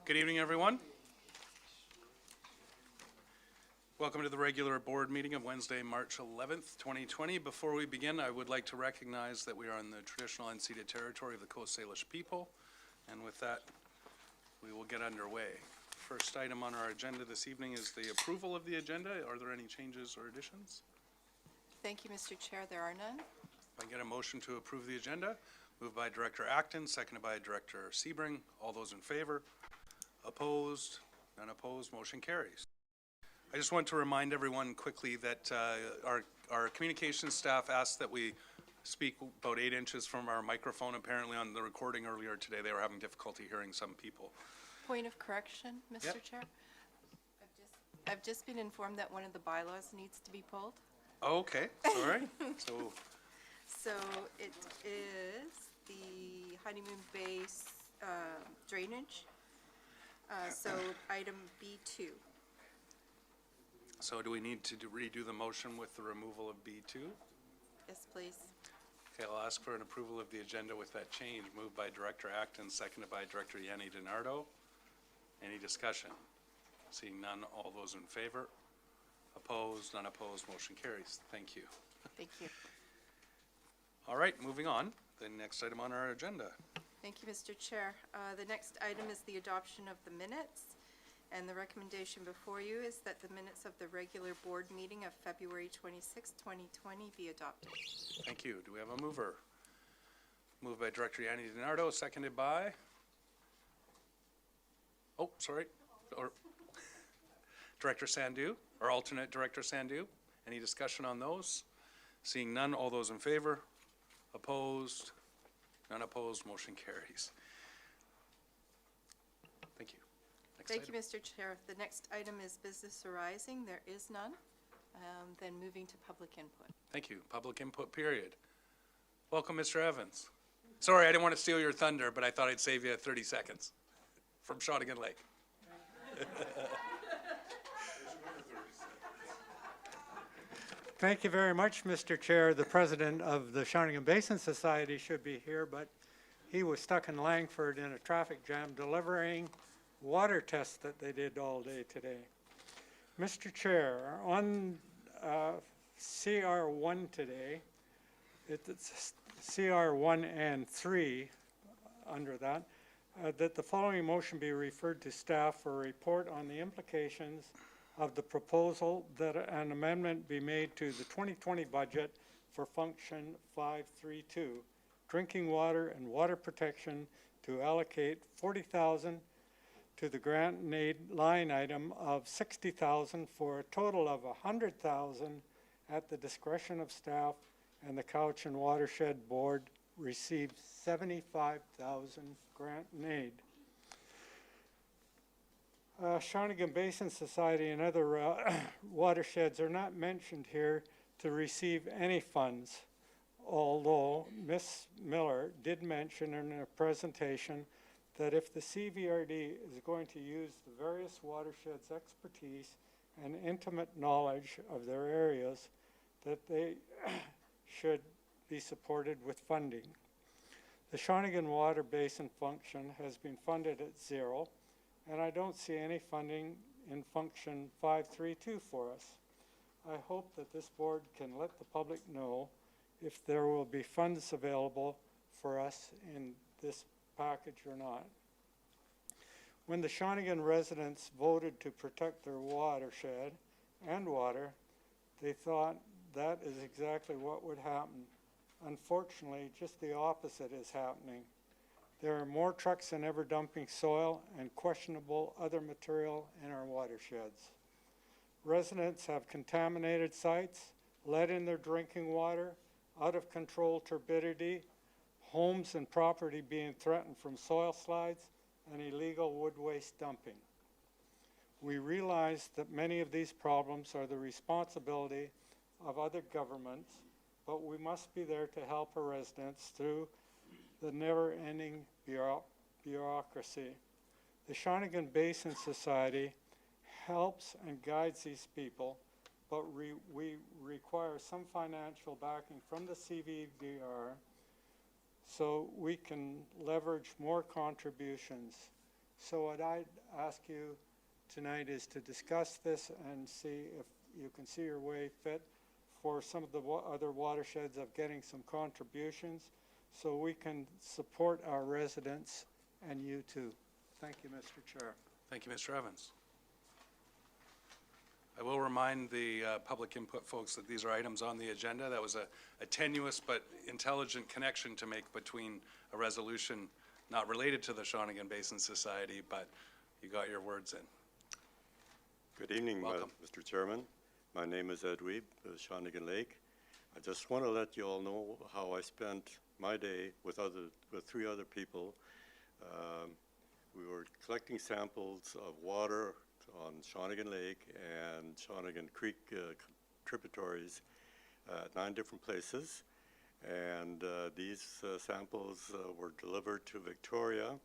Good evening, everyone. Welcome to the regular board meeting of Wednesday, March 11th, 2020. Before we begin, I would like to recognize that we are in the traditional unceded territory of the Coast Salish people. And with that, we will get underway. First item on our agenda this evening is the approval of the agenda. Are there any changes or additions? Thank you, Mr. Chair. There are none. If I get a motion to approve the agenda, moved by Director Acton, seconded by Director Sebring. All those in favor? Opposed? None opposed. Motion carries. I just want to remind everyone quickly that our communications staff asked that we speak about 8 inches from our microphone. Apparently on the recording earlier today, they were having difficulty hearing some people. Point of correction, Mr. Yep. Chair. I've just been informed that one of the bylaws needs to be pulled. Okay, all right. So it is the Honeymoon Base drainage. So item B2. So do we need to redo the motion with the removal of B2? Yes, please. Okay, I'll ask for an approval of the agenda with that change. Moved by Director Acton, seconded by Director Yanni DiNardo. Any discussion? Seeing none, all those in favor? Opposed? None opposed. Motion carries. Thank you. Thank you. All right, moving on. The next item on our agenda. Thank you, Mr. Chair. The next item is the adoption of the minutes. And the recommendation before you is that the minutes of the regular board meeting of February 26, 2020 be adopted. Thank you. Do we have a mover? Moved by Director Yanni DiNardo, seconded by? Oh, sorry. Or Director Sandhu, or alternate Director Sandhu. Any discussion on those? Seeing none, all those in favor? Opposed? None opposed. Motion carries. Thank you. Thank you, Mr. Chair. The next item is business arising. There is none. Then moving to public input. Thank you. Public input period. Welcome, Mr. Evans. Sorry, I didn't want to steal your thunder, but I thought I'd save you 30 seconds from Shawnigan Lake. Thank you very much, Mr. Chair. The president of the Shawnigan Basin Society should be here, but he was stuck in Langford in a traffic jam delivering water tests that they did all day today. Mr. Chair, on CR1 today, it's CR1 and 3 under that, that the following motion be referred to staff for a report on the implications of the proposal that an amendment be made to the 2020 budget for function 532, drinking water and water protection, to allocate $40,000 to the grant and aid line item of $60,000 for a total of $100,000 at the discretion of staff, and the Cowichan Watershed Board received $75,000 grant and aid. Shawnigan Basin Society and other watersheds are not mentioned here to receive any funds, although Ms. Miller did mention in her presentation that if the CVRD is going to use the various watersheds' expertise and intimate knowledge of their areas, that they should be supported with funding. The Shawnigan Water Basin function has been funded at $0, and I don't see any funding in function 532 for us. I hope that this board can let the public know if there will be funds available for us in this package or not. When the Shawnigan residents voted to protect their watershed and water, they thought that is exactly what would happen. Unfortunately, just the opposite is happening. There are more trucks than ever dumping soil and questionable other material in our watersheds. Residents have contaminated sites, lead in their drinking water, out of control turbidity, homes and property being threatened from soil slides, and illegal wood waste dumping. We realize that many of these problems are the responsibility of other governments, but we must be there to help our residents through the never-ending bureaucracy. The Shawnigan Basin Society helps and guides these people, but we require some financial backing from the CVDR so we can leverage more contributions. So what I'd ask you tonight is to discuss this and see if you can see your way fit for some of the other watersheds of getting some contributions so we can support our residents and you too. Thank you, Mr. Chair. Thank you, Mr. Evans. I will remind the public input folks that these are items on the agenda. That was a tenuous but intelligent connection to make between a resolution not related to the Shawnigan Basin Society, but you got your words in. Good evening, Welcome. Mr. Chairman. My name is Ed Weeb, Shawnigan Lake. I just want to let you all know how I spent my day with three other people. We were collecting samples of water on Shawnigan Lake and Shawnigan Creek tributaries at 9 different places. And these samples were delivered to Victoria.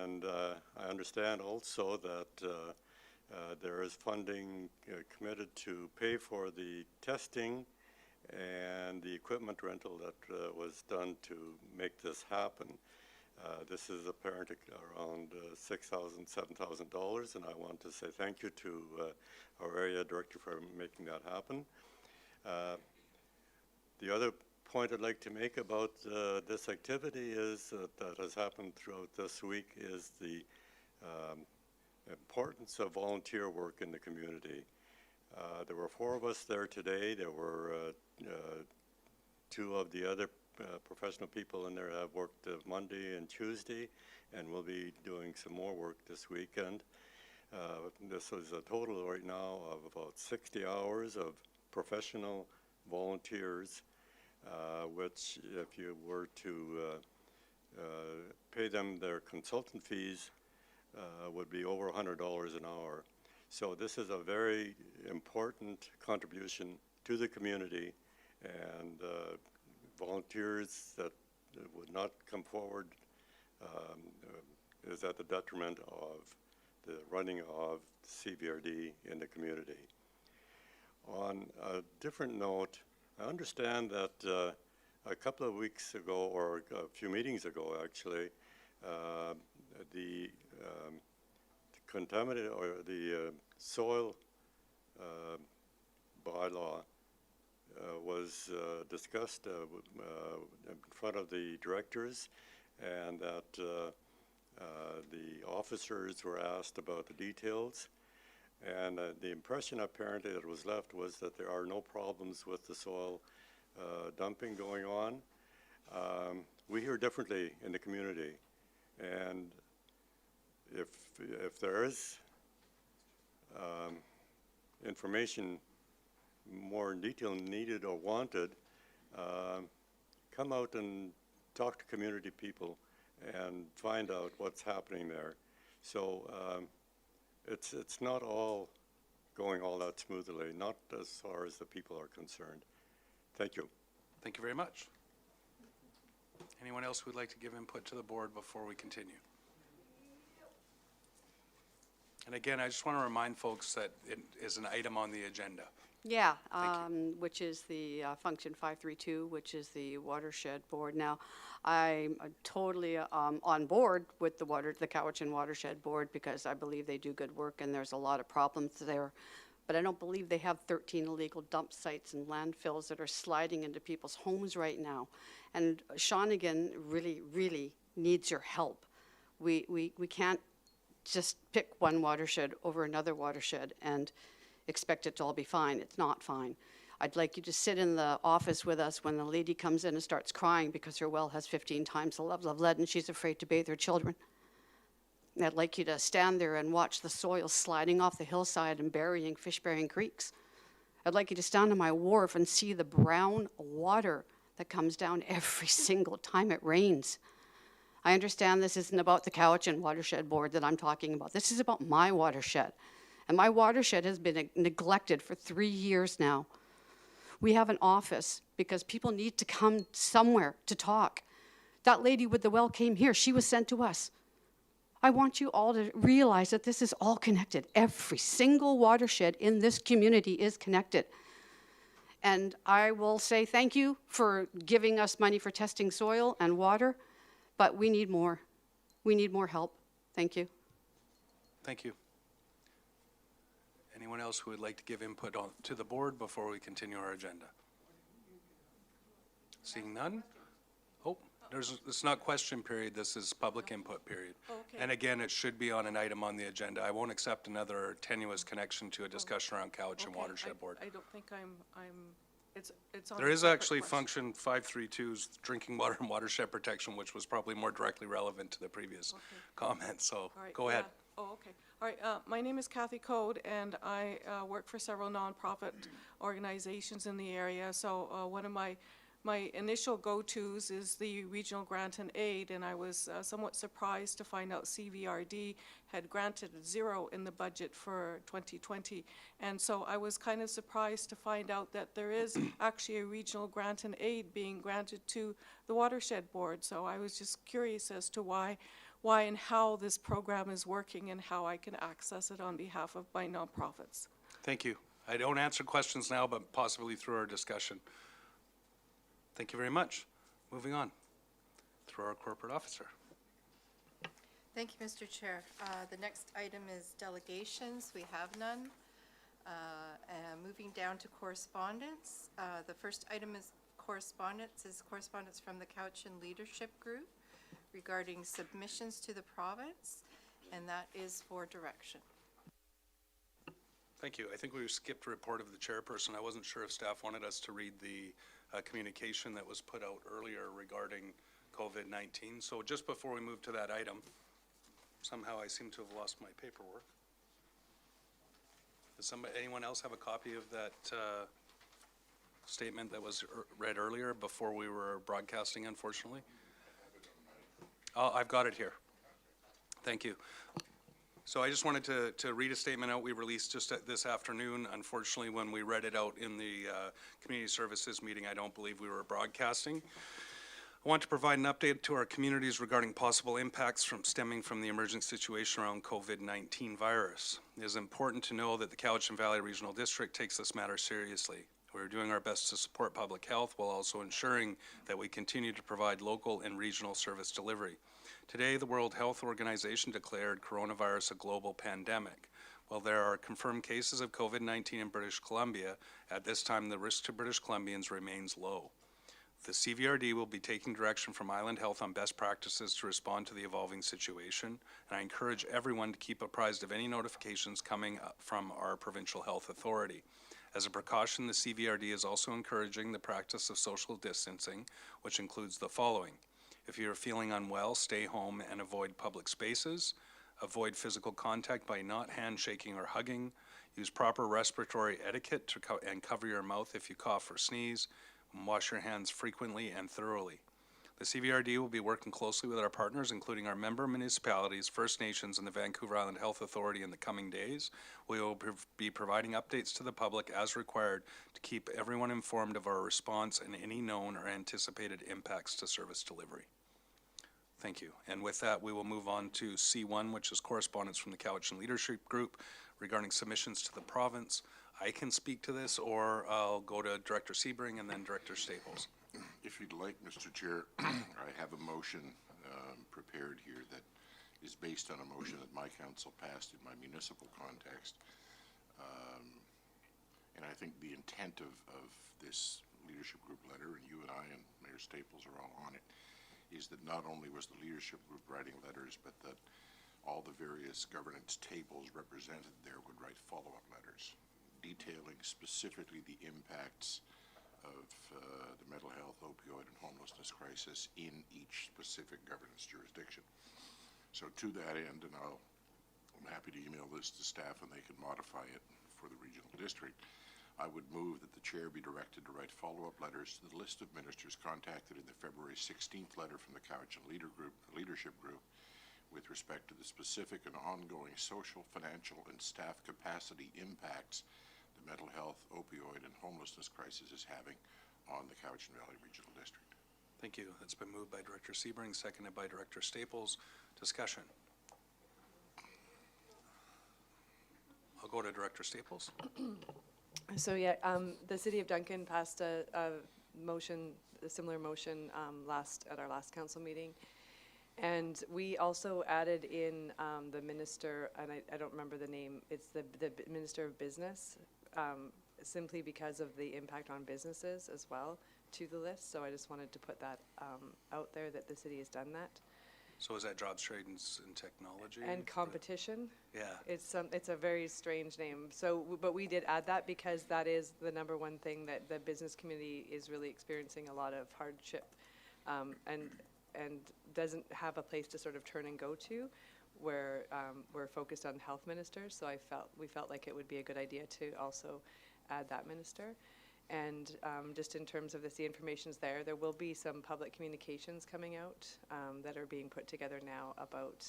And I understand also that there is funding committed to pay for the testing and the equipment rental that was done to make this happen. This is apparently around $6,000, $7,000, and I want to say thank you to our area director for making that happen. The other point I'd like to make about this activity is that has happened throughout this week is the importance of volunteer work in the community. There were 4 of us there today. There were 2 of the other professional people in there have worked Monday and Tuesday, and will be doing some more work this weekend. This is a total right now of about 60 hours of professional volunteers, which if you were to pay them their consultant fees, would be over $100 an hour. So this is a very important contribution to the community, and volunteers that would not come forward is at the detriment of the running of CVRD in the community. On a different note, I understand that a couple of weeks ago, or a few meetings ago actually, the contaminated or the soil bylaw was discussed in front of the directors, and that the officers were asked about the details, and the impression apparently that was left was that there are no problems with the soil dumping going on. We hear differently in the community, and if there is information more in detail needed or wanted, come out and talk to community people and find out what's happening there. So it's not all going all that smoothly, not as far as the people are concerned. Thank you. Thank you very much. Anyone else who would like to give input to the board before we continue? And again, I just want to remind folks that it is an item on the agenda. Yeah, which is the Function 532, which is the Watershed Board. Now, I'm totally on board with the Cowichan Watershed Board because I believe they do good work and there's a lot of problems there. But I don't believe they have 13 illegal dump sites and landfills that are sliding into people's homes right now. And Shawnigan really, really needs your help. We can't just pick one watershed over another watershed and expect it to all be fine. It's not fine. I'd like you to sit in the office with us when the lady comes in and starts crying because her well has 15 times the level of lead and she's afraid to bathe her children. And I'd like you to stand there and watch the soil sliding off the hillside and burying fish-bearing creeks. I'd like you to stand on my wharf and see the brown water that comes down every single time it rains. I understand this isn't about the Cowichan Watershed Board that I'm talking about. This is about my watershed. And my watershed has been neglected for 3 years now. We have an office because people need to come somewhere to talk. That lady with the well came here. She was sent to us. I want you all to realize that this is all connected. Every single watershed in this community is connected. And I will say thank you for giving us money for testing soil and water, but we need more. We need more help. Thank you. Thank you. Anyone else who would like to give input on, to the board before we continue our agenda? Seeing none? Oh, it's not question period, this is public input period. Okay. And again, it should be on an item on the agenda. I won't accept another tenuous connection to a discussion around Cowichan Okay, Watershed Board. I don't think it's on. There a is separate actually question. function 532's drinking water and watershed protection, which was probably more directly relevant to the previous comment, so All right, go ahead. yeah. Oh, okay. All right, my name is Kathy Code, and I work for several nonprofit organizations in the area. So one of my initial go-tos is the Regional Grant and Aid, and I was somewhat surprised to find out CVRD had granted 0 in the budget for 2020. And so I was kind of surprised to find out that there is actually a Regional Grant and Aid being granted to the Watershed Board. So I was just curious as to why and how this program is working and how I can access it on behalf of my nonprofits. Thank you. I don't answer questions now, but possibly through our discussion. Thank you very much. Moving on, through our corporate officer. Thank you, Mr. Chair. The next item is delegations. We have none. And moving down to correspondence. The first item is correspondence from the Cowichan Leadership Group regarding submissions to the province, and that is for direction. Thank you. I think we skipped a report of the chairperson. I wasn't sure if staff wanted us to read the communication that was put out earlier regarding COVID-19. So just before we move to that item, somehow I seem to have lost my paperwork. Does anyone else have a copy of that statement that was read earlier before we were broadcasting, unfortunately? Oh, I've got it here. Thank you. So I just wanted to read a statement out we released just this afternoon. Unfortunately, when we read it out in the community services meeting, I don't believe we were broadcasting. I want to provide an update to our communities regarding possible impacts stemming from the emerging situation around COVID-19 virus. It is important to know that the Cowichan Valley Regional District takes this matter seriously. We're doing our best to support public health while also ensuring that we continue to provide local and regional service delivery. Today, the World Health Organization declared coronavirus a global pandemic. While there are confirmed cases of COVID-19 in British Columbia, at this time the risk to British Columbians remains low. The CVRD will be taking direction from Island Health on best practices to respond to the evolving situation, and I encourage everyone to keep apprised of any notifications coming from our provincial health authority. As a precaution, the CVRD is also encouraging the practice of social distancing, which includes the following. If you are feeling unwell, stay home and avoid public spaces. Avoid physical contact by not handshaking or hugging. Use proper respiratory etiquette and cover your mouth if you cough or sneeze. Wash your hands frequently and thoroughly. The CVRD will be working closely with our partners, including our member municipalities, First Nations, and the Vancouver Island Health Authority in the coming days. We will be providing updates to the public as required to keep everyone informed of our response and any known or anticipated impacts to service delivery. Thank you. And with that, we will move on to C1, which is correspondence from the Cowichan Leadership Group regarding submissions to the province. I can speak to this, or I'll go to Director Sebring and then Director Staples. If you'd like, Mr. Chair, I have a motion prepared here that is based on a motion that my council passed in my municipal context. And I think the intent of this leadership group letter, and you and I and Mayor Staples are all on it, is that not only was the leadership group writing letters, but that all the various governance tables represented there would write follow-up letters detailing specifically the impacts of the mental health, opioid, and homelessness crisis in each specific governance jurisdiction. So to that end, and I'm happy to email this to staff and they can modify it for the regional district, I would move that the chair be directed to write follow-up letters to the list of ministers contacted in the February 16th letter from the Cowichan Leadership Group with respect to the specific and ongoing social, financial, and staff capacity impacts the mental health, opioid, and homelessness crisis is having on the Cowichan Valley Regional District. Thank you. That's been moved by Director Sebring, seconded by Director Staples. Discussion. I'll go to Director Staples. So yeah, the City of Duncan passed a motion, a similar motion at our last council meeting. And we also added in the minister, and I don't remember the name, it's the Minister of Business, simply because of the impact on businesses as well to the list. So I just wanted to put that out there, that the city has done that. So is that jobs, trade, and technology? And competition. Yeah. It's a very strange name. So, but we did add that because that is the number one thing that the business community is really experiencing, a lot of hardship, and doesn't have a place to sort of turn and go to, where we're focused on health ministers. So we felt like it would be a good idea to also add that minister. And just in terms of this, the information's there. There will be some public communications coming out that are being put together now about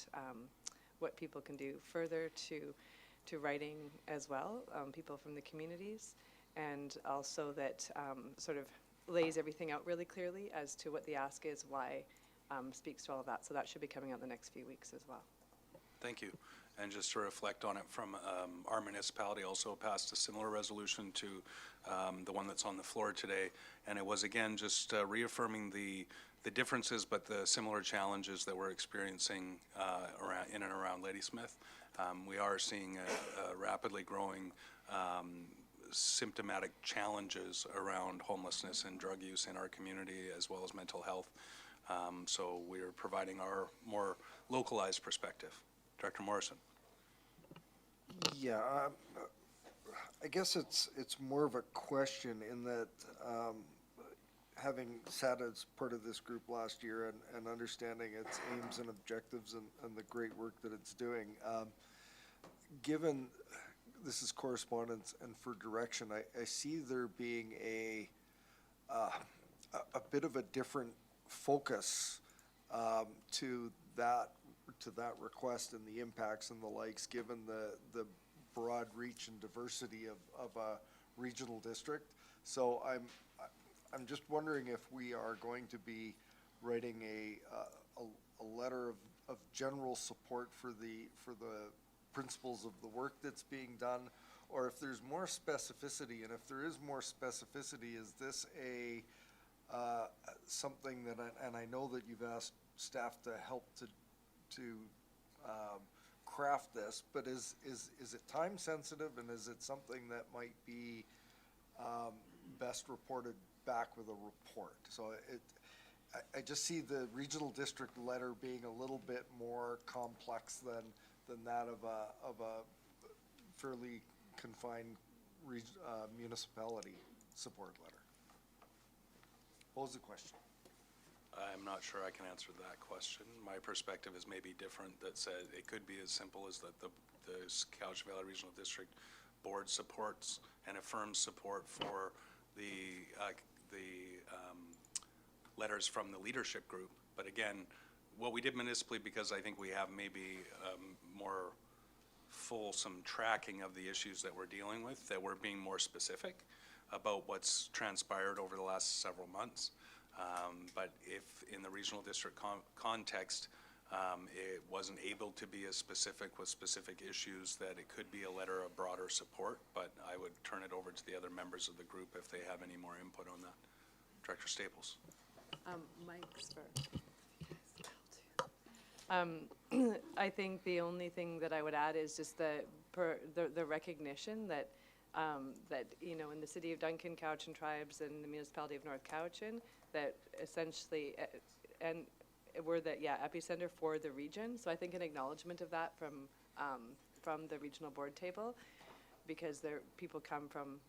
what people can do further to writing as well, people from the communities, and also that sort of lays everything out really clearly as to what the ask is, why, speaks to all of that. So that should be coming out in the next few weeks as well. Thank you. And just to reflect on it, from our municipality also passed a similar resolution to the one that's on the floor today. And it was, again, just reaffirming the differences but the similar challenges that we're experiencing in and around Ladysmith. We are seeing a rapidly growing symptomatic challenges around homelessness and drug use in our community, as well as mental health. So we're providing our more localized perspective. Director Morrison. Yeah, I guess it's more of a question in that, having sat as part of this group last year and understanding its aims and objectives and the great work that it's doing, given this is correspondence and for direction, I see there being a bit of a different focus to that request and the impacts and the likes, given the broad reach and diversity of a regional district. So I'm just wondering if we are going to be writing a letter of general support for the principles of the work that's being done, or if there's more specificity. And if there is more specificity, is this something that, and I know that you've asked staff to help to craft this, but is it time sensitive, and is it something that might be best reported back with a report? So I just see the regional district letter being a little bit more complex than that of a fairly confined municipality support letter. What was the question? I'm not sure I can answer that question. My perspective is maybe different, that said it could be as simple as that the Cowichan Valley Regional District Board supports and affirms support for the letters from the leadership group. But again, what we did municipally, because I think we have maybe more fulsome tracking of the issues that we're dealing with, that we're being more specific about what's transpired over the last several months. But if in the regional district context, it wasn't able to be as specific with specific issues, that it could be a letter of broader support. But I would turn it over to the other members of the group if they have any more input on that. Director Staples. Mike's first. I think the only thing that I would add is just the recognition that in the city of Duncan, Cowichan Tribes, and the municipality of North Cowichan, that essentially, and we're the epicenter for the region. So I think an acknowledgement of that from the regional board table, because people come from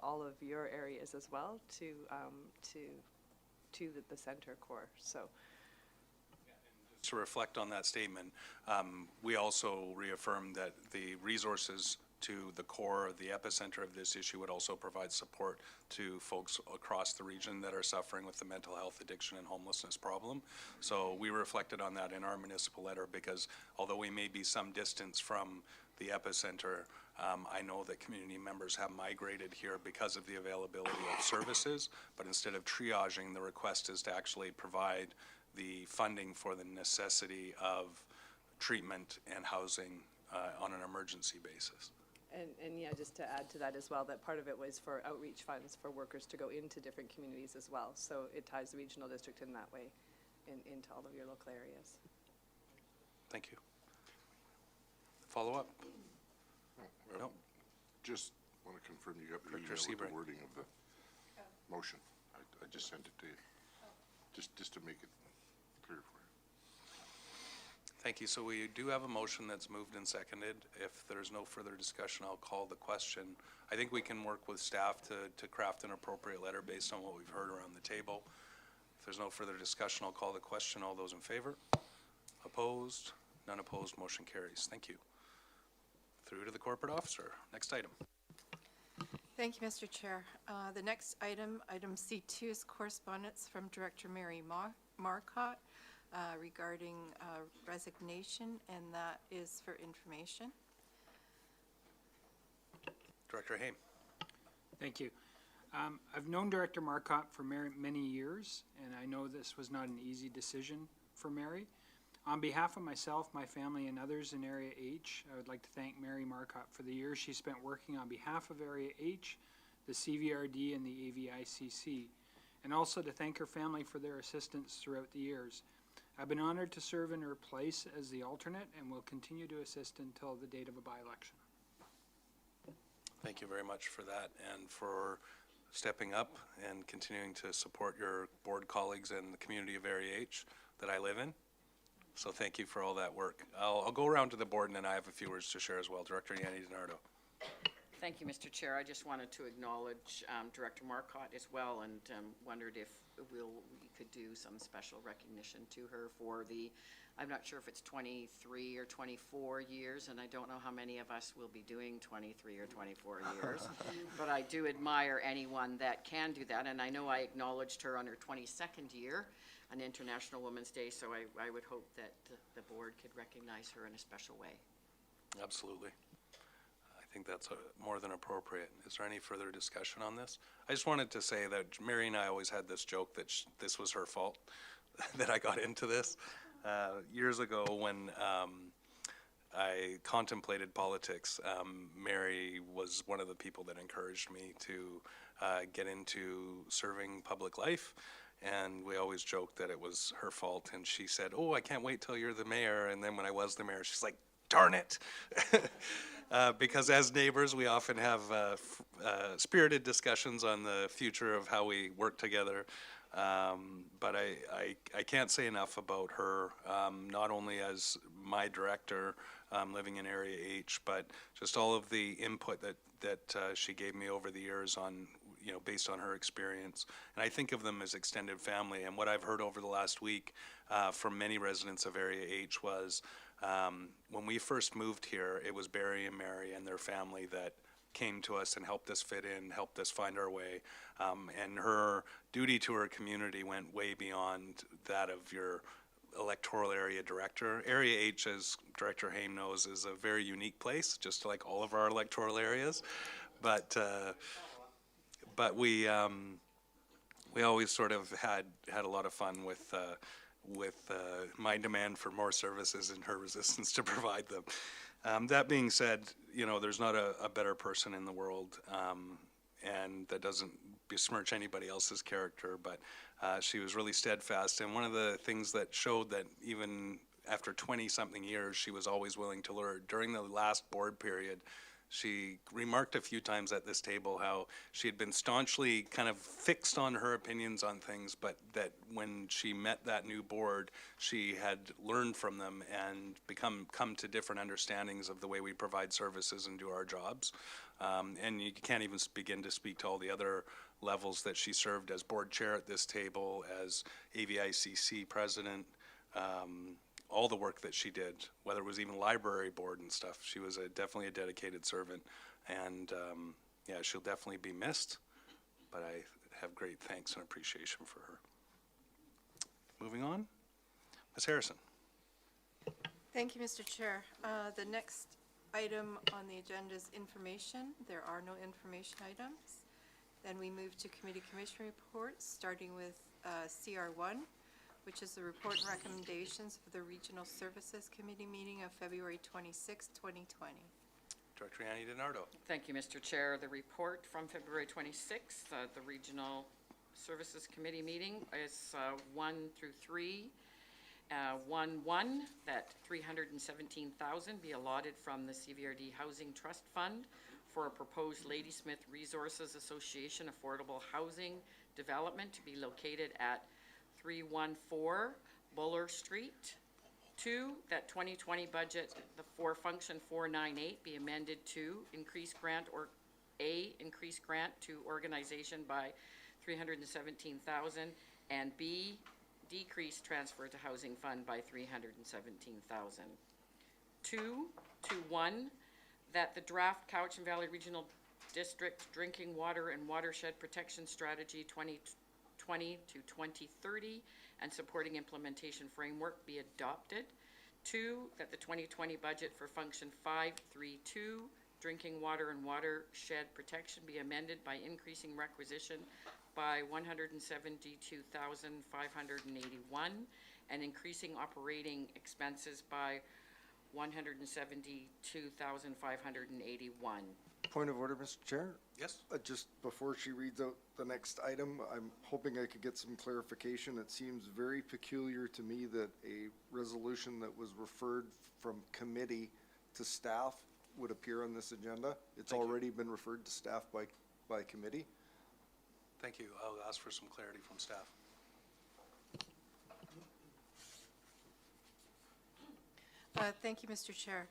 all of your areas as well to the center core. So. To reflect on that statement, we also reaffirmed that the resources to the core, the epicenter of this issue, would also provide support to folks across the region that are suffering with the mental health, addiction, and homelessness problem. So we reflected on that in our municipal letter, because although we may be some distance from the epicenter, I know that community members have migrated here because of the availability of services, but instead of triaging, the request is to actually provide the funding for the necessity of treatment and housing on an emergency basis. And just to add to that as well, that part of it was for outreach funds for workers to go into different communities as well. So it ties the regional district in that way into all of your local areas. Thank you. Follow-up? No? Just want to confirm you got the Director email with Sebring. the wording of the motion. I just sent it to you, just to make it clear for you. Thank you. So we do have a motion that's moved and seconded. If there's no further discussion, I'll call the question. I think we can work with staff to craft an appropriate letter based on what we've heard around the table. If there's no further discussion, I'll call the question. All those in favor? Opposed? None opposed. Motion carries. Thank you. Through to the corporate officer. Next item. Thank you, Mr. Chair. The next item, item C2, is correspondence from Director Mary Marcotte regarding resignation, and that is for information. Director Haim. Thank you. I've known Director Marcotte for many years, and I know this was not an easy decision for Mary. On behalf of myself, my family, and others in Area H, I would like to thank Mary Marcotte for the years she spent working on behalf of Area H, the CVRD, and the AVICC, and also to thank her family for their assistance throughout the years. I've been honored to serve in her place as the alternate and will continue to assist until the date of a by-election. Thank you very much for that and for stepping up and continuing to support your board colleagues and the community of Area H that I live in. So thank you for all that work. I'll go around to the board and then I have a few words to share as well. Director Yanni DiNardo. Thank you, Mr. Chair. I just wanted to acknowledge Director Marcotte as well, and wondered if we could do some special recognition to her for the, I'm not sure if it's 23 or 24 years, and I don't know how many of us will be doing 23 or 24 years, but I do admire anyone that can do that, and I know I acknowledged her on her 22nd year on International Women's Day, so I would hope that the board could recognize her in a special way. Absolutely. I think that's more than appropriate. Is there any further discussion on this? I just wanted to say that Mary and I always had this joke that this was her fault that I got into this. Years ago when I contemplated politics, Mary was one of the people that encouraged me to get into serving public life. And we always joked that it was her fault. And she said, "Oh, I can't wait till you're the mayor." And then when I was the mayor, she's like, "Darn it." Because as neighbors, we often have spirited discussions on the future of how we work together. But I can't say enough about her, not only as my director living in Area H, but just all of the input that she gave me over the years on, based on her experience. And I think of them as extended family. And what I've heard over the last week from many residents of Area H was when we first moved here, it was Barry and Mary and their family that came to us and helped us fit in, helped us find our way. And her duty to her community went way beyond that of your electoral area director. Area H, as Director Haim knows, is a very unique place, just like all of our electoral areas. But we always sort of had a lot of fun with my demand for more services and her resistance to provide them. That being said, there's not a better person in the world, and that doesn't besmirch anybody else's character, but she was really steadfast. And one of the things that showed that even after 20-something years, she was always willing to learn. During the last board period, she remarked a few times at this table how she had been staunchly kind of fixed on her opinions on things, but that when she met that new board, she had learned from them and come to different understandings of the way we provide services and do our jobs. And you can't even begin to speak to all the other levels that she served as board chair at this table, as AVICC president, all the work that she did, whether it was even library board and stuff. She was definitely a dedicated servant, and she'll definitely be missed, but I have great thanks and appreciation for her. Moving on, Ms. Harrison. Thank you, Mr. Chair. The next item on the agenda is information. There are no information items. Then we move to committee commission reports, starting with CR1, which is the report and recommendations for the Regional Services Committee meeting of February 26, 2020. Director Yanni DiNardo. Thank you, Mr. Chair. The report from February 26th, the Regional Services Committee meeting is 1 through 3. 1, that $317,000 be allotted from the CVRD Housing Trust Fund for a proposed Ladysmith Resources Association affordable housing development to be located at 314 Buller Street. 2, that 2020 budget, the for function 498 be amended to increase grant or increase grant to organization by $317,000, and B, decrease transfer to housing fund by $317,000. 2.1, that the draft Cowichan Valley Regional District Drinking Water and Watershed Protection Strategy 2020 to 2030 and supporting implementation framework be adopted. 2, that the 2020 budget for function 532, drinking water and watershed protection, be amended by increasing requisition by $172,581 and increasing operating expenses by $172,581. Point of order, Mr. Chair? Yes? Just before she reads out the next item, I'm hoping I could get some clarification. It seems very peculiar to me that a resolution that was referred from committee to staff would appear on this agenda. It's Thank you. already been referred to staff by committee. Thank you. I'll ask for some clarity from staff. Thank you, Mr. Chair.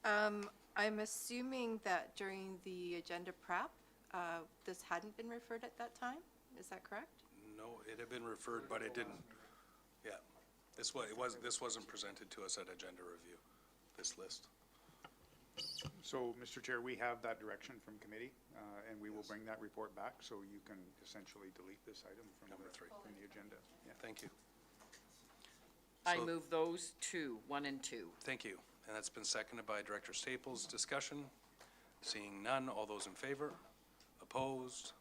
I'm assuming that during the agenda prep, this hadn't been referred at that time? Is that correct? No, it had been referred, but it didn't. Yeah. This wasn't presented to us at agenda review, this list. So, Mr. Chair, we have that direction from committee, and we will bring that report back, so you can essentially delete this item from Number 3. from the agenda. Yeah. Thank you. I So- move those 2, 1 and 2. Thank you. And that's been seconded by Director Staples. Discussion? Seeing none, all those in favor? Opposed?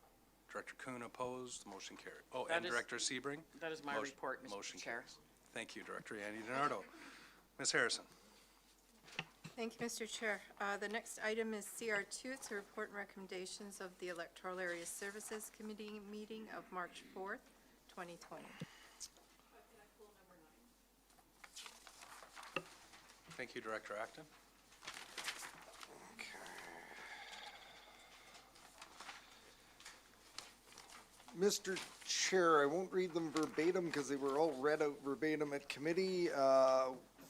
Director Kuhn opposed, motion carried. Oh, That and is- Director Sebring? That is my Motion- report, Mr. motion Chair. carries. Thank you, Director Yanni DiNardo. Ms. Harrison? Thank you, Mr. Chair. The next item is CR2. It's a report and recommendations of the Electoral Area Services Committee meeting of March 4th, 2020. Thank you, Director Acton. Mr. Chair, I won't read them verbatim because they were all read out verbatim at committee.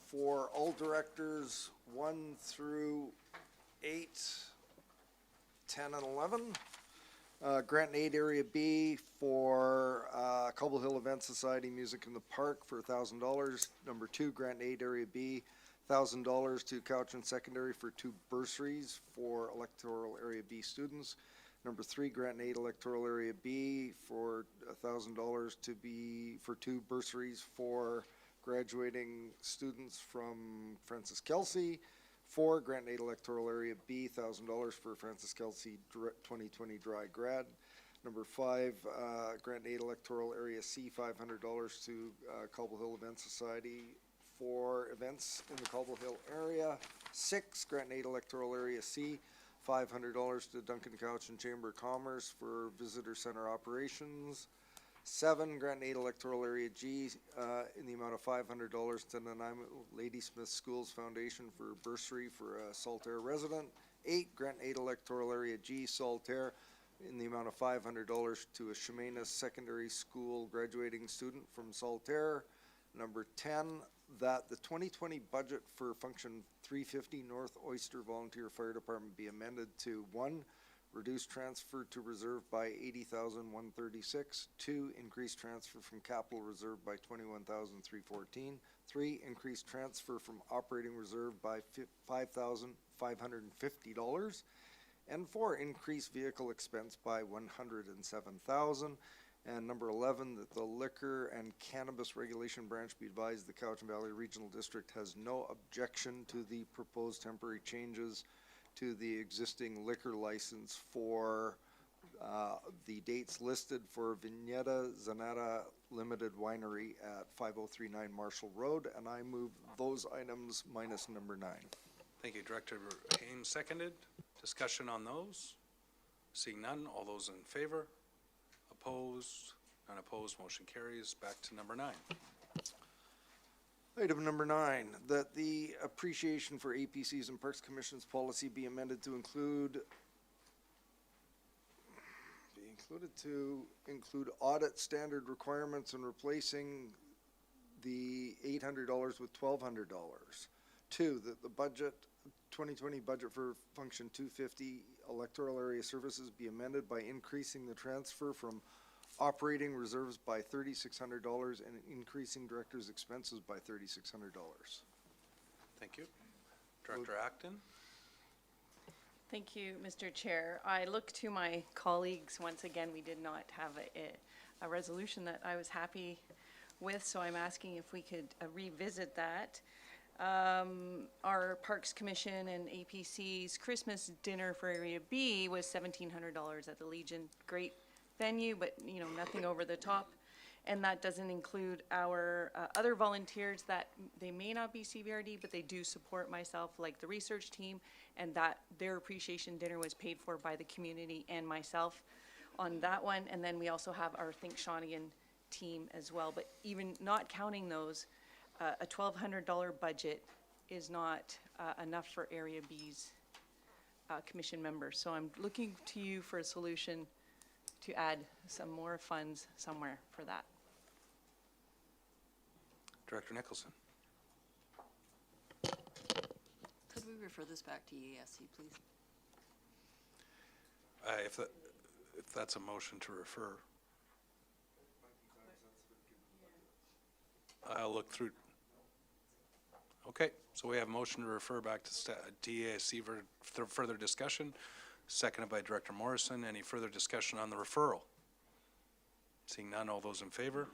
For all directors, 1 through 8, 10, and 11. Grant and Aid Area B for Cobble Hill Event Society Music in the Park for $1,000. Number 2, Grant and Aid Area B, $1,000 to Cowichan Secondary for 2 bursaries for Electoral Area B students. Number 3, Grant and Aid Electoral Area B for $1,000 to be for 2 bursaries for graduating students from Francis Kelsey. 4, Grant and Aid Electoral Area B, $1,000 for Francis Kelsey 2020 dry grad. Number 5, Grant and Aid Electoral Area C, $500 to Cobble Hill Event Society for events in the Cobble Hill area. 6, Grant and Aid Electoral Area C, $500 to Duncan Cowichan Chamber of Commerce for visitor center operations. 7, Grant and Aid Electoral Area G in the amount of $500 to Nanaimo Ladysmith Schools Foundation for bursary for a Saltaire resident. 8, Grant and Aid Electoral Area G, Saltaire, in the amount of $500 to a Chemainus Secondary School graduating student from Saltaire. Number 10, that the 2020 budget for Function 350 North Oyster Volunteer Fire Department be amended to 1, reduce transfer to reserve by $80,136. 2, increase transfer from capital reserve by $21,314. 3, increase transfer from operating reserve by $5,550. And 4, increase vehicle expense by $107,000. And number 11, that the Liquor and Cannabis Regulation Branch be advised the Cowichan Valley Regional District has no objection to the proposed temporary changes to the existing liquor license for the dates listed for Vignetta Zanata Limited Winery at 5039 Marshall Road, and I move those items minus number 9. Thank you, Director Haynes, seconded. Discussion on those? Seeing none, all those in favor? Opposed? None opposed, motion carries. Back to number 9. Item number 9, that the appreciation for APC's and Parks Commission's policy be amended to include audit standard requirements and replacing the $800 with $1,200. 2, that the 2020 budget for Function 250 electoral area services be amended by increasing the transfer from operating reserves by $3,600 and increasing director's expenses by $3,600. Thank you. Director Acton? Thank you, Mr. Chair. I look to my colleagues. Once again, we did not have a resolution that I was happy with, so I'm asking if we could revisit that. Our Parks Commission and APC's Christmas dinner for Area B was $1,700 at the Legion. Great venue, but, you know, nothing over the top. And that doesn't include our other volunteers that they may not be CVRD, but they do support myself, like the research team, and that their appreciation dinner was paid for by the community and myself on that one. And then we also have our Think Shawnigan team as well. But even not counting those, a $1,200 budget is not enough for Area B's commission members. So I'm looking to you for a solution to add some more funds somewhere for that. Director Nicholson? Could we refer this back to EASC, please? If that's a motion to refer. I'll look through. Okay, so we have a motion to refer back to DASC for further discussion, seconded by Director Morrison. Any further discussion on the referral? Seeing none, all those in favor?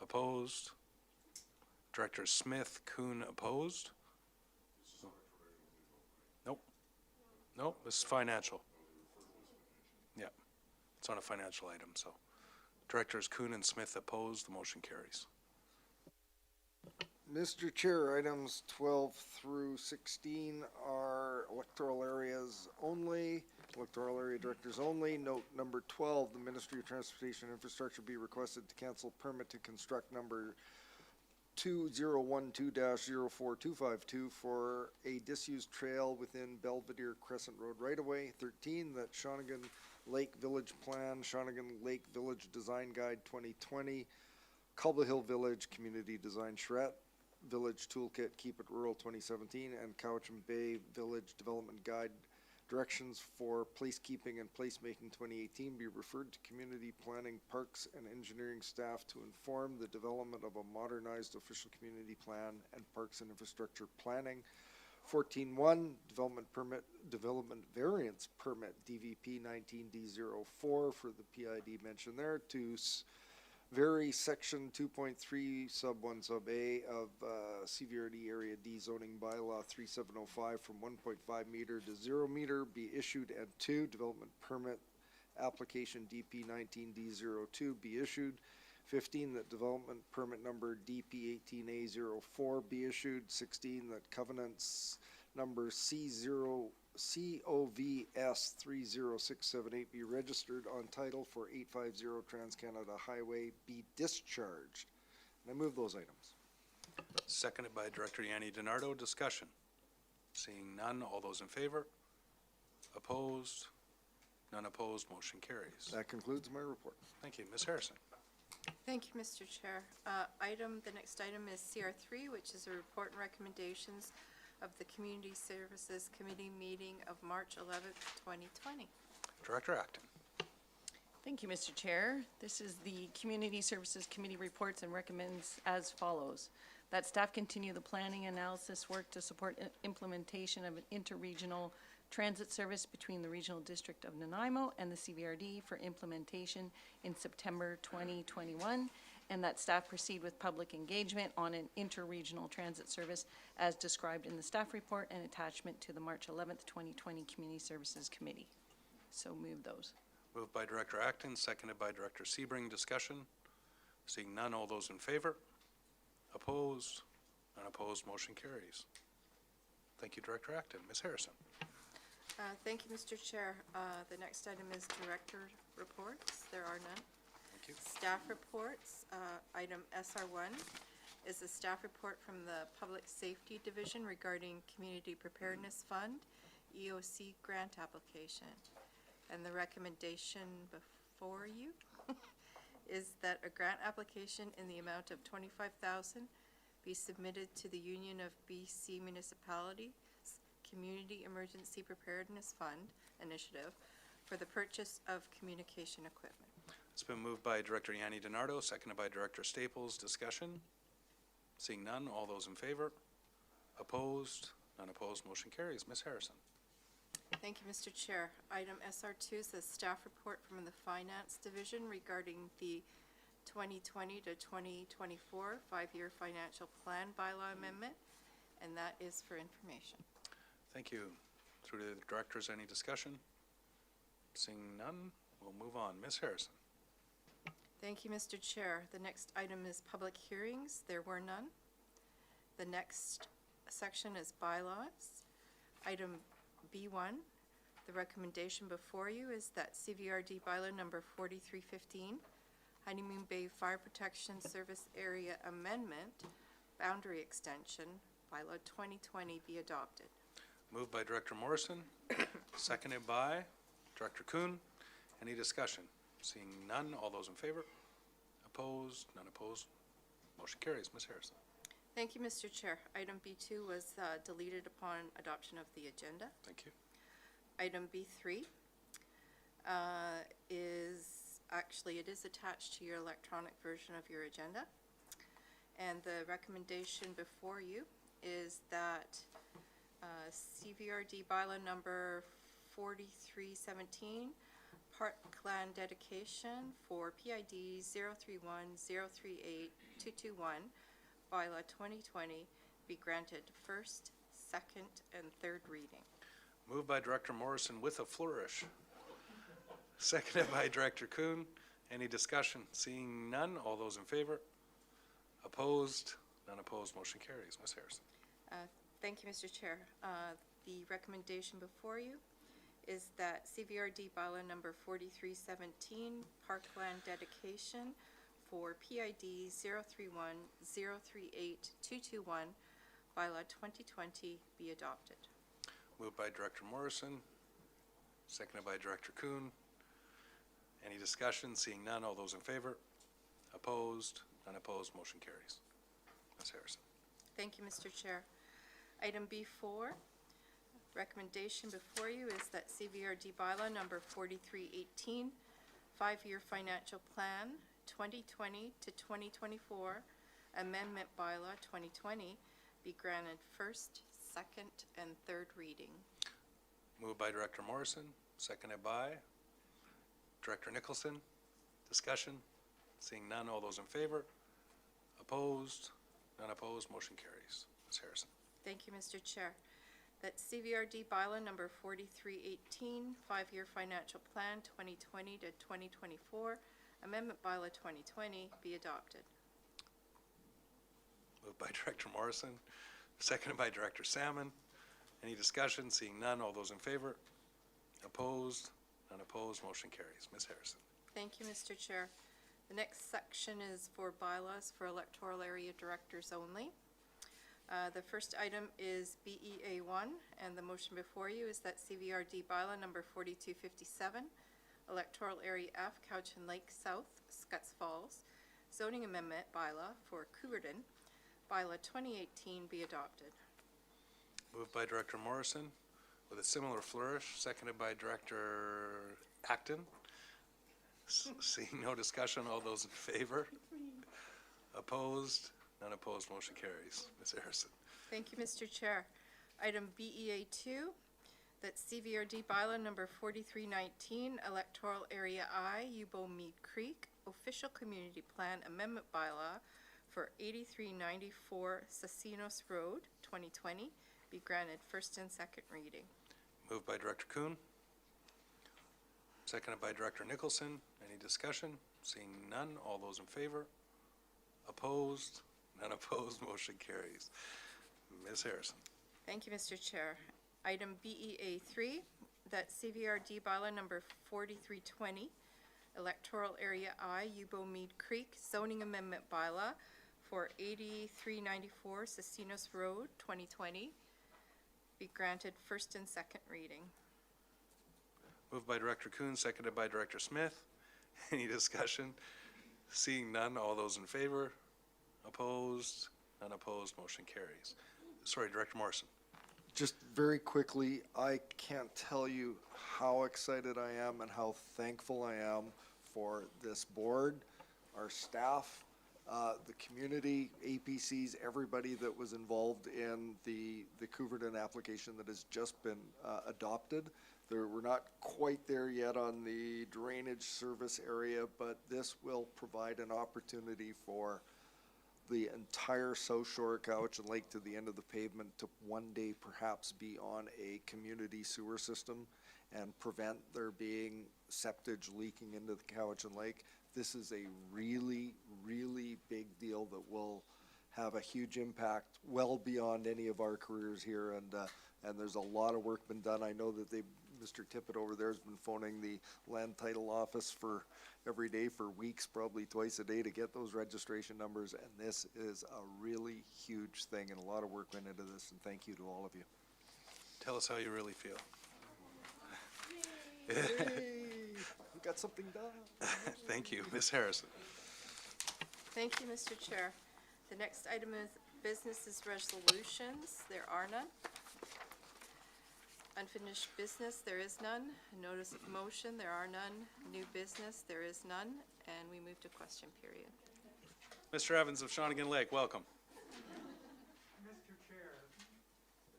Opposed? Director Smith, Kuhn opposed? Nope. Nope, this is financial. Yeah, it's on a financial item, so. Directors Kuhn and Smith opposed, the motion carries. Mr. Chair, items 12 through 16 are electoral areas only, electoral area directors only. Note number 12, the Ministry of Transportation and Infrastructure be requested to cancel permit to construct number 2012-04252 for a disused trail within Belvedere Crescent Road right-of-way. 13, that Shawnigan Lake Village Plan, Shawnigan Lake Village Design Guide 2020, Culba Hill Village Community Design Charette Village Toolkit Keep It Rural 2017, and Cowichan Bay Village Development Guide Directions for Placekeeping and Placemaking 2018 be referred to Community Planning, Parks, and Engineering staff to inform the development of a modernized official community plan and Parks and Infrastructure planning. 14.1, Development Variance Permit, DVP 19D04 for the PID mentioned there, to vary section 2.3 sub 1 sub A of CVRD Area D zoning bylaw 3705 from 1.5 meter to 0 meter be issued, and 2, development permit application DP 19D02 be issued. 15, that development permit number DP 18A04 be issued. 16, that covenants number COVS 30678 be registered on title for 850 Trans-Canada Highway be discharged. And I move those items. Seconded by Director Yanni DiNardo. Discussion. Seeing none, all those in favor? Opposed? None opposed, motion carries. That concludes my report. Thank you. Ms. Harrison? Thank you, Mr. Chair. The next item is CR3, which is a report and recommendations of the Community Services Committee meeting of March 11th, 2020. Director Acton? Thank you, Mr. Chair. This is the Community Services Committee reports and recommends as follows. That staff continue the planning analysis work to support implementation of an interregional transit service between the Regional District of Nanaimo and the CVRD for implementation in September 2021, and that staff proceed with public engagement on an interregional transit service as described in the staff report and attachment to the March 11th, 2020 Community Services Committee. So move those. Moved by Director Acton, seconded by Director Sebring. Discussion. Seeing none, all those in favor? Opposed? None opposed, motion carries. Thank you, Director Acton. Ms. Harrison? Thank you, Mr. Chair. The next item is Director Reports. There are none. Thank Thank you. Staff reports, item SR1 is a staff report from the Public Safety Division regarding Community Preparedness Fund, EOC grant application. And the recommendation before you is that a grant application in the amount of $25,000 be submitted to the Union of BC Municipalities Community Emergency Preparedness Fund initiative for the purchase of communication equipment. It's been moved by Director Yanni DiNardo, seconded by Director Staples. Discussion? Seeing none, all those in favor? Opposed? None opposed, motion carries. Ms. Harrison. Thank you, Mr. Chair. Item SR2 is the staff report from the Finance Division regarding the 2020 to 2024 five-year financial plan bylaw amendment, and that is for information. Thank you. Through to the directors, any discussion? Seeing none, we'll move on. Ms. Harrison. Thank you, Mr. Chair. The next item is public hearings. There were none. The next section is bylaws. Item B1, the recommendation before you is that CVRD bylaw number 4315, Honeymoon Bay Fire Protection Service Area Amendment, Boundary Extension, bylaw 2020 be adopted. Moved by Director Morrison, seconded by Director Kuhn. Any discussion? Seeing none, all those in favor? Opposed? None opposed? Motion carries. Ms. Harrison. Thank you, Mr. Chair. Item B2 was deleted upon adoption of the agenda. Thank you. Item B3 it is attached to your electronic version of your agenda. And the recommendation before you is that CVRD bylaw number 4317, parkland dedication for PID 031038221, bylaw 2020, be granted first, second, and third reading. Moved by Director Morrison with a flourish. Seconded by Director Kuhn. Any discussion? Seeing none, all those in favor? Opposed? None opposed, motion carries. Ms. Harrison. Thank you, Mr. Chair. The recommendation before you is that CVRD bylaw number 4317, parkland dedication for PID 031038221, bylaw 2020 be adopted. Moved by Director Morrison, seconded by Director Kuhn. Any discussion? Seeing none, all those in favor? Opposed? None opposed, motion carries. Ms. Harrison. Thank you, Mr. Chair. Item B4, recommendation before you is that CVRD bylaw number 4318, five-year financial plan 2020 to 2024, amendment bylaw 2020, be granted first, second, and third reading. Moved by Director Morrison, seconded by Director Nicholson. Discussion? Seeing none, all those in favor? Opposed? None opposed, motion carries. Ms. Harrison. Thank you, Mr. Chair. That CVRD bylaw number 4318, five-year financial plan 2020 to 2024, amendment bylaw 2020 be adopted. Moved by Director Morrison, seconded by Director Salmon. Any discussion? Seeing none, all those in favor? Opposed? None opposed, motion carries. Ms. Harrison. Thank you, Mr. Chair. The next section is for bylaws for electoral area directors only. The first item is BEA1, and the motion before you is that CVRD bylaw number 4257, electoral area F, Cowichan Lake South, Scotts Falls, zoning amendment bylaw for Cougarden, bylaw 2018 be adopted. Moved by Director Morrison with a similar flourish, seconded by Director Acton. Seeing no discussion, all those in favor? Opposed? None opposed, motion carries. Ms. Harrison. Thank you, Mr. Chair. Item BEA2, that CVRD bylaw number 4319, electoral area I, Yubo Mead Creek, official community plan amendment bylaw for 8394 Sassinos Road, 2020, be granted first and second reading. Moved by Director Kuhn, seconded by Director Nicholson. Any discussion? Seeing none, all those in favor? Opposed? None opposed, motion carries. Ms. Harrison. Thank you, Mr. Chair. Item BEA3, that CVRD bylaw number 4320, Electoral Area I, Yubo Mead Creek zoning amendment bylaw for 8394 Cecinos Road, 2020, be granted first and second reading. Moved by Director Kuhn, seconded by Director Smith. Any discussion? Seeing none, all those in favor? Opposed? None opposed, motion carries. Sorry, Director Morrison. Just very quickly, I can't tell you how excited I am and how thankful I am for this board, our staff, the community, APCs, everybody that was involved in the Couverton application that has just been adopted. We're not quite there yet on the drainage service area, but this will provide an opportunity for the entire South Shore of Cowichan Lake to the end of the pavement to one day perhaps be on a community sewer system and prevent there being septage leaking into the Cowichan Lake. This is a really, really big deal that will have a huge impact well beyond any of our careers here, and there's a lot of work been done. I know that Mr. Tippett over there has been phoning the land title office for every day for weeks, probably twice a day, to get those registration numbers, and this is a really huge thing, and a lot of work went into this, and thank you to all of you. Tell us how you really feel. We got something done. Thank you. Ms. Harrison. Thank you, Mr. Chair. The next item of business is resolutions. There are none. Unfinished business, there is none. Notice of motion, there are none. New business, there is none. And we move to question period. Mr. Evans of Shawnigan Lake, welcome. Mr. Chair,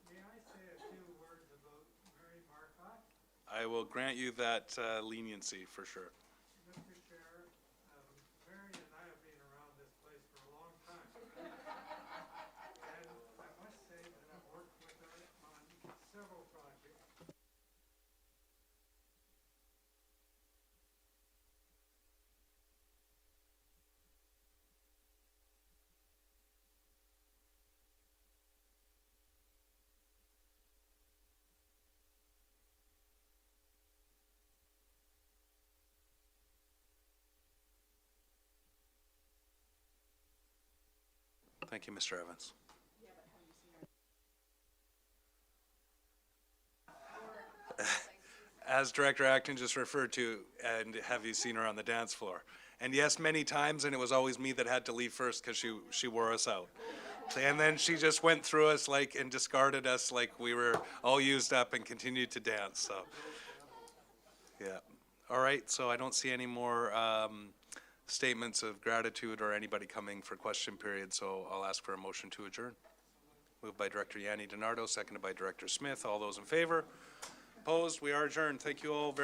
may I say a few words about Mary Marcotte? I will grant you that leniency for sure. Mr. Chair, Mary and I have been around this place for a long time. And I must say that I've worked with her on several projects. Thank you, Mr. Evans. As Director Acton just referred to, and have you seen her on the dance floor? And yes, many times, and it was always me that had to leave first because she wore us out. And then she just went through us and discarded us like we were all used up and continued to dance, so. Yeah. All right, so I don't see any more statements of gratitude or anybody coming for question period, so I'll ask for a motion to adjourn. Moved by Director Yanni DiNardo, seconded by Director Smith. All those in favor? Opposed? We are adjourned. Thank you all very